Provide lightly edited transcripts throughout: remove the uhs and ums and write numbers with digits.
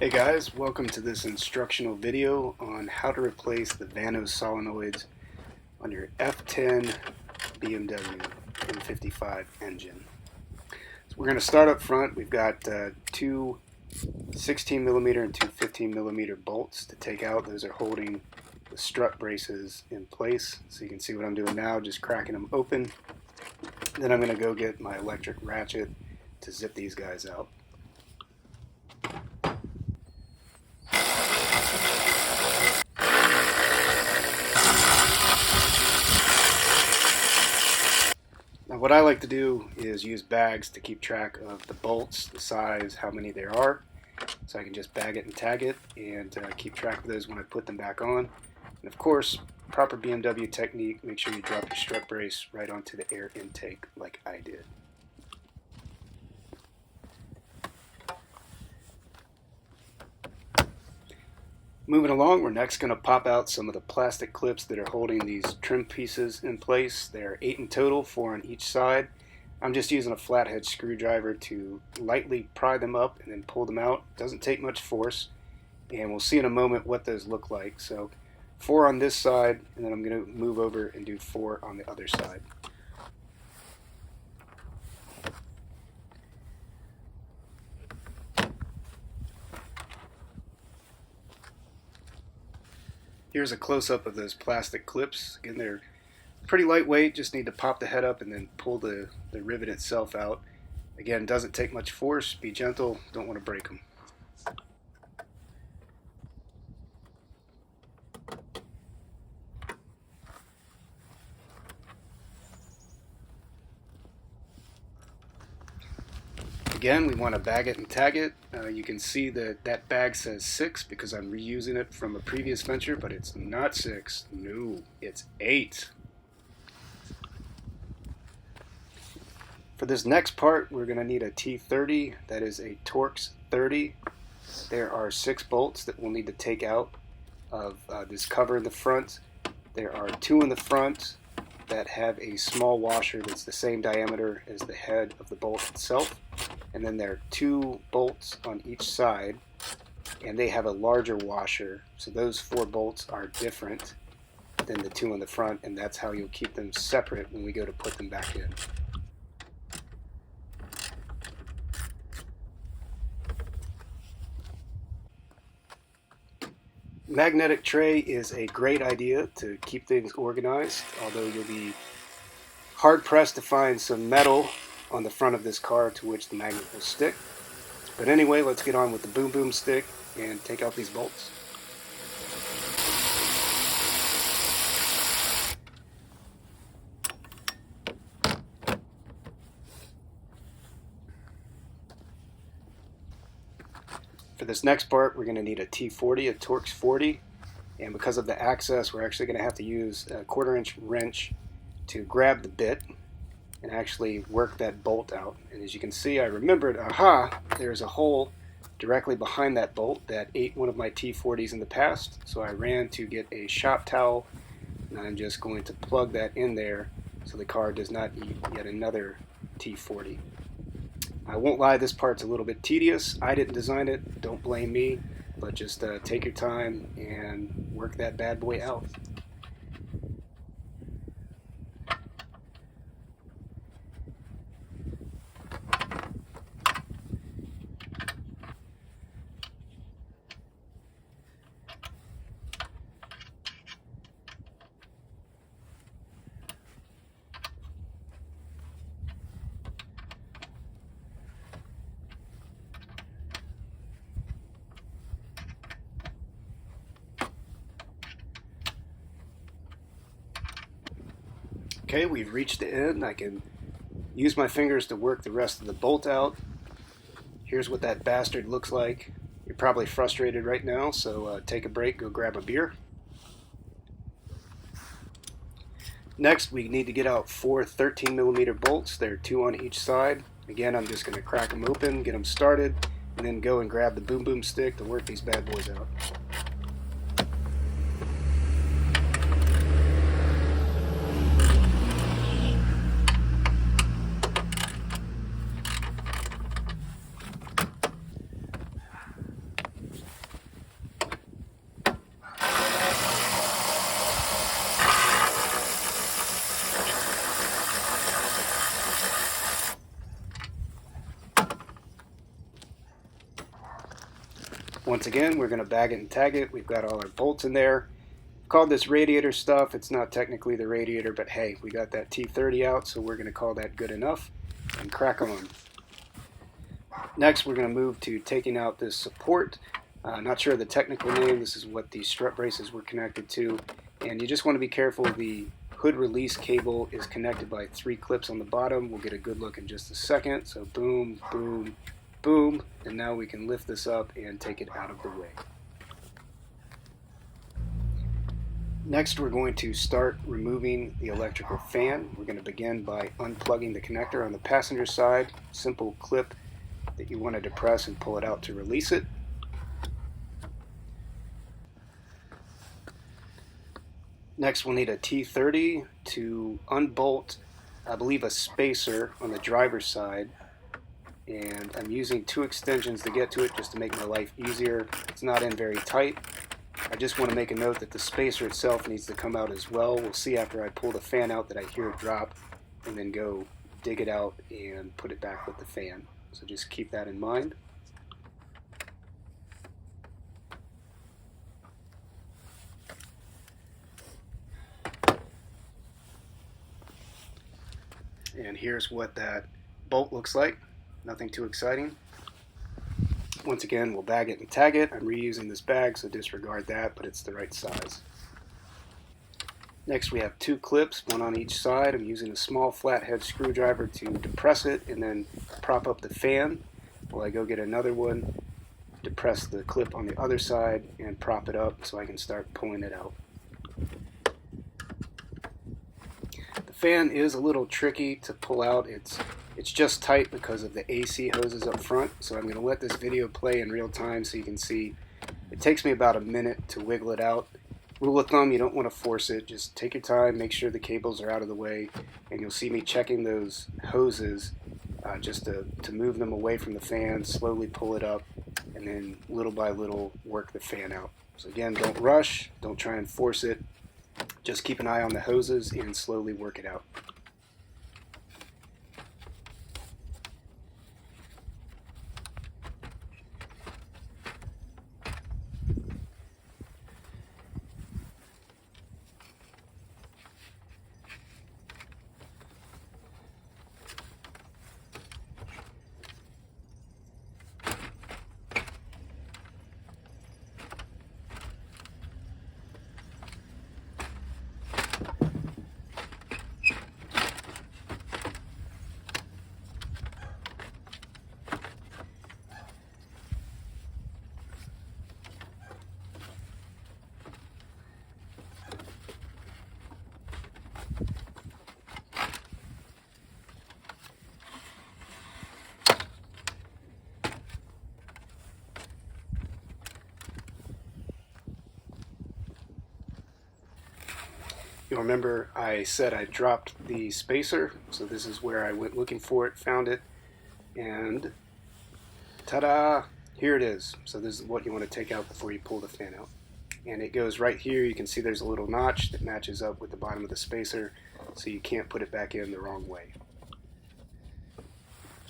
Hey guys, welcome to this instructional video on how to replace the VANOS solenoids on your F10 BMW N55 engine. So we're going to start up front. We've got two 16mm and two 15mm bolts to take out. Those are holding the strut braces in place. So you can see what I'm doing now, just cracking them open. Then I'm going to go get my electric ratchet to zip these guys out. Now what I like to do is use bags to keep track of the bolts, the size, how many there are, so I can just bag it and tag it and keep track of those when I put them back on. And of course, proper BMW technique, make sure you drop your strut brace right onto the air intake like I did. Moving along, we're next going to pop out some of the plastic clips that are holding these trim pieces in place. There are 8 in total, 4 on each side. I'm just using a flathead screwdriver to lightly pry them up and then pull them out. Doesn't take much force, and we'll see in a moment what those look like. So 4 on this side, and then I'm going to move over and do 4 on the other side. Here's a close-up of those plastic clips. Again, they're pretty lightweight, just need to pop the head up and then pull the rivet itself out. Again, doesn't take much force, be gentle, don't want to break them. Again, we want to bag it and tag it. You can see that that bag says 6 because I'm reusing it from a previous venture, but it's not 6. No, it's 8. For this next part, we're going to need a T30. That is a Torx 30. There are 6 bolts that we'll need to take out of this cover in the front. There are 2 in the front that have a small washer that's the same diameter as the head of the bolt itself. And then there are 2 bolts on each side, and they have a larger washer. So those 4 bolts are different than the 2 in the front, and that's how you'll keep them separate when we go to put them back in. Magnetic tray is a great idea to keep things organized, although you'll be hard-pressed to find some metal on the front of this car to which the magnet will stick. But anyway, let's get on with the boom boom stick and take out these bolts. For this next part, we're going to need a T40, a Torx 40, and because of the access, we're actually going to have to use a 1/4-inch wrench to grab the bit and actually work that bolt out. And as you can see, I remembered, there's a hole directly behind that bolt that ate one of my T40s in the past. So I ran to get a shop towel, and I'm just going to plug that in there so the car does not eat yet another T40. I won't lie, this part's a little bit tedious. I didn't design it, don't blame me, but just take your time and work that bad boy out. Okay, we've reached the end. I can use my fingers to work the rest of the bolt out. Here's what that bastard looks like. You're probably frustrated right now, so take a break, go grab a beer. Next, we need to get out 4 13mm bolts. There are 2 on each side. Again, I'm just going to crack them open, get them started, and then go and grab the boom boom stick to work these bad boys out. Once again, we're going to bag it and tag it. We've got all our bolts in there. Called this radiator stuff. It's not technically the radiator, but hey, we got that T30 out, so we're going to call that good enough and crack on. Next, we're going to move to taking out this support. Not sure of the technical name. This is what the strut braces were connected to, and you just want to be careful. The hood release cable is connected by 3 clips on the bottom. We'll get a good look in just a second. So boom, boom, boom, and now we can lift this up and take it out of the way. Next, we're going to start removing the electrical fan. We're going to begin by unplugging the connector on the passenger side. Simple clip that you want to depress and pull it out to release it. Next, we'll need a T30 to unbolt, I believe, a spacer on the driver's side. And I'm using 2 extensions to get to it just to make my life easier. It's not in very tight. I just want to make a note that the spacer itself needs to come out as well. We'll see after I pull the fan out that I hear it drop, and then go dig it out and put it back with the fan. So just keep that in mind. And here's what that bolt looks like. Nothing too exciting. Once again, we'll bag it and tag it. I'm reusing this bag, so disregard that, but it's the right size. Next, we have 2 clips, one on each side. I'm using a small flathead screwdriver to depress it and then prop up the fan while I go get another one, depress the clip on the other side, and prop it up so I can start pulling it out. The fan is a little tricky to pull out. It's just tight because of the AC hoses up front, so I'm going to let this video play in real time so you can see. It takes me about a minute to wiggle it out. Rule of thumb, you don't want to force it. Just take your time, make sure the cables are out of the way, and you'll see me checking those hoses just to move them away from the fan, slowly pull it up, and then little by little work the fan out. So again, don't rush, don't try and force it. Just keep an eye on the hoses and slowly work it out. You'll remember I said I dropped the spacer, so this is where I went looking for it, found it, and ta-da! Here it is. So this is what you want to take out before you pull the fan out. And it goes right here. You can see there's a little notch that matches up with the bottom of the spacer, so you can't put it back in the wrong way.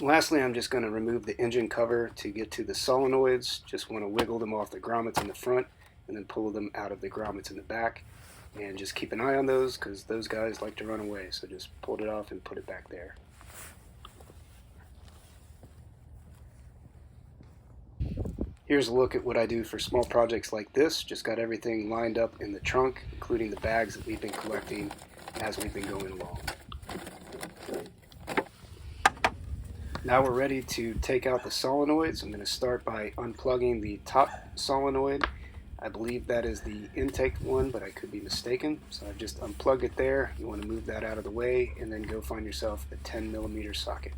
Lastly, I'm just going to remove the engine cover to get to the solenoids. Just want to wiggle them off the grommets in the front and then pull them out of the grommets in the back. And just keep an eye on those because those guys like to run away. So just pull it off and put it back there. Here's a look at what I do for small projects like this. Just got everything lined up in the trunk, including the bags that we've been collecting as we've been going along. Now we're ready to take out the solenoids. I'm going to start by unplugging the top solenoid. I believe that is the intake one, but I could be mistaken. So I've just unplugged it there. You want to move that out of the way and then go find yourself a 10mm socket.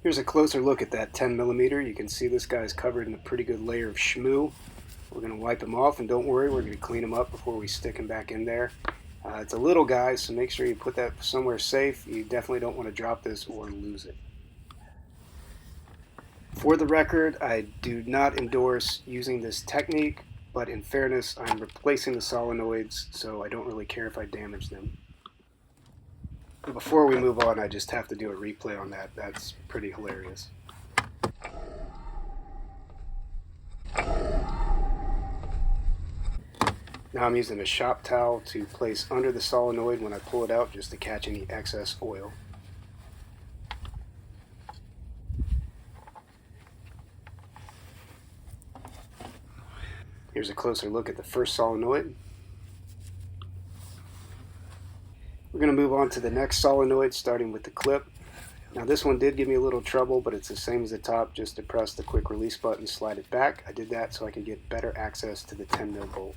Here's a closer look at that 10mm. You can see this guy's covered in a pretty good layer of shmoo. We're going to wipe him off, and don't worry, we're going to clean him up before we stick him back in there. It's a little guy, so make sure you put that somewhere safe. You definitely don't want to drop this or lose it. For the record, I do not endorse using this technique, but in fairness, I'm replacing the solenoids, so I don't really care if I damage them. But before we move on, I just have to do a replay on that. That's pretty hilarious. Now I'm using a shop towel to place under the solenoid when I pull it out, just to catch any excess oil. Here's a closer look at the first solenoid. We're going to move on to the next solenoid, starting with the clip. Now this one did give me a little trouble, but it's the same as the top. Just to press the quick release button, slide it back. I did that so I could get better access to the 10mm bolt.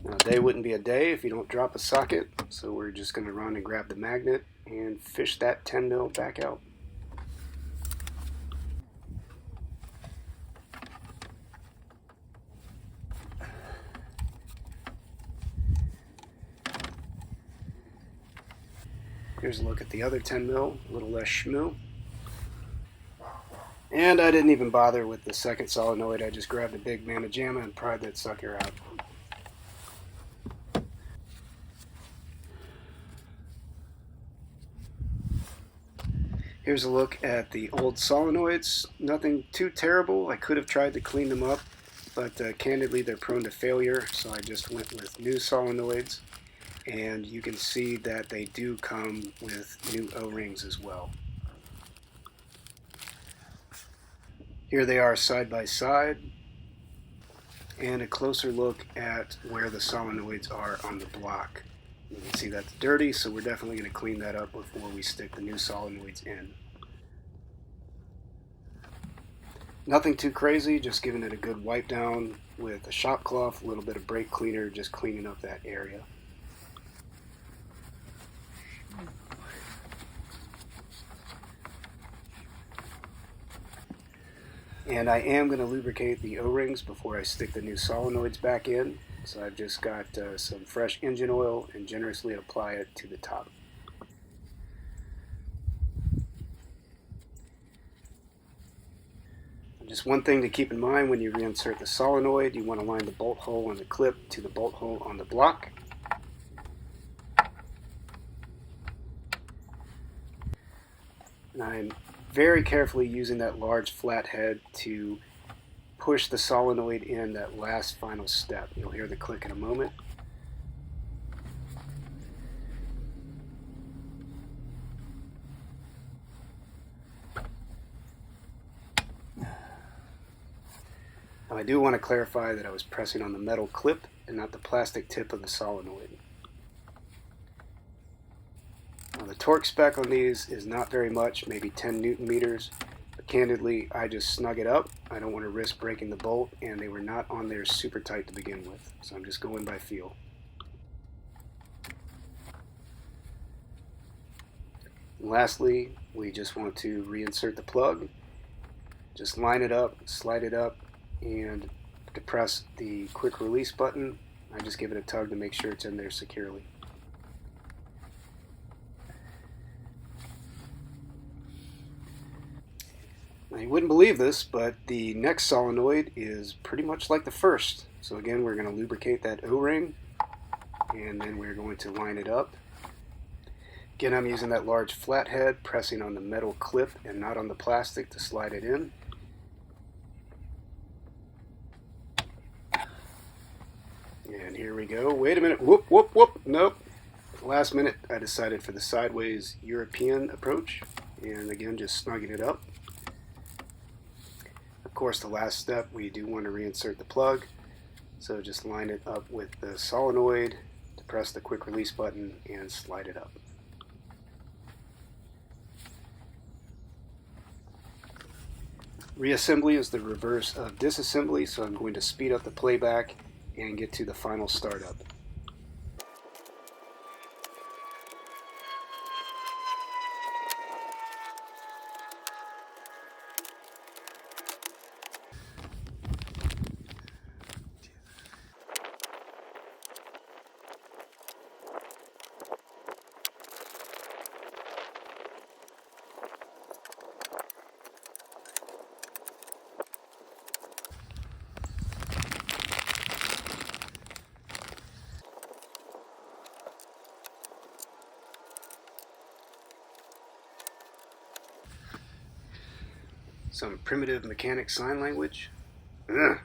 Now a day wouldn't be a day if you don't drop a socket, so we're just going to run and grab the magnet and fish that 10mm back out. Here's a look at the other 10mm, a little less shmoo. And I didn't even bother with the second solenoid, I just grabbed a big mamma jamma and pried that sucker out. Here's a look at the old solenoids. Nothing too terrible. I could have tried to clean them up, but candidly they're prone to failure, so I just went with new solenoids. And you can see that they do come with new O-rings as well. Here they are side by side, and a closer look at where the solenoids are on the block. You can see that's dirty, so we're definitely going to clean that up before we stick the new solenoids in. Nothing too crazy, just giving it a good wipe down with a shop cloth, a little bit of brake cleaner, just cleaning up that area. And I am going to lubricate the O-rings before I stick the new solenoids back in. So I've just got some fresh engine oil and generously apply it to the top. Just one thing to keep in mind when you reinsert the solenoid, you want to line the bolt hole on the clip to the bolt hole on the block. And I'm very carefully using that large flat head to push the solenoid in that last final step. You'll hear the click in a moment. Now I do want to clarify that I was pressing on the metal clip and not the plastic tip of the solenoid. Now the torque spec on these is not very much, maybe 10 Newton meters. But candidly, I just snug it up. I don't want to risk breaking the bolt, and they were not on there super tight to begin with. So I'm just going by feel. And lastly, we just want to reinsert the plug. Just line it up, slide it up, and depress the quick release button. I just give it a tug to make sure it's in there securely. Now, you wouldn't believe this, but the next solenoid is pretty much like the first. So again, we're going to lubricate that O-ring, and then we're going to line it up. Again, I'm using that large flathead, pressing on the metal clip and not on the plastic to slide it in. And here we go. Wait a minute. Whoop, whoop, whoop. Nope. Last minute, I decided for the sideways European approach. And again, just snugging it up. Of course, the last step, we do want to reinsert the plug. So just line it up with the solenoid, depress the quick release button, and slide it up. Reassembly is the reverse of disassembly, so I'm going to speed up the playback and get to the final startup. Some primitive mechanic sign language. Ugh.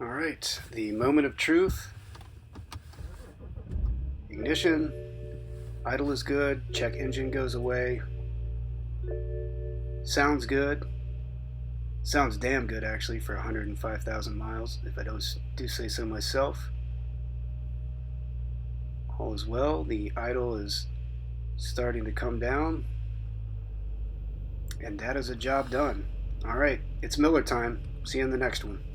All right, the moment of truth. Ignition, idle is good, check engine goes away. Sounds good. Sounds damn good actually for 105,000 miles, if I do say so myself. All is well, the idle is starting to come down. And that is a job done. All right, it's Miller time. See you in the next one.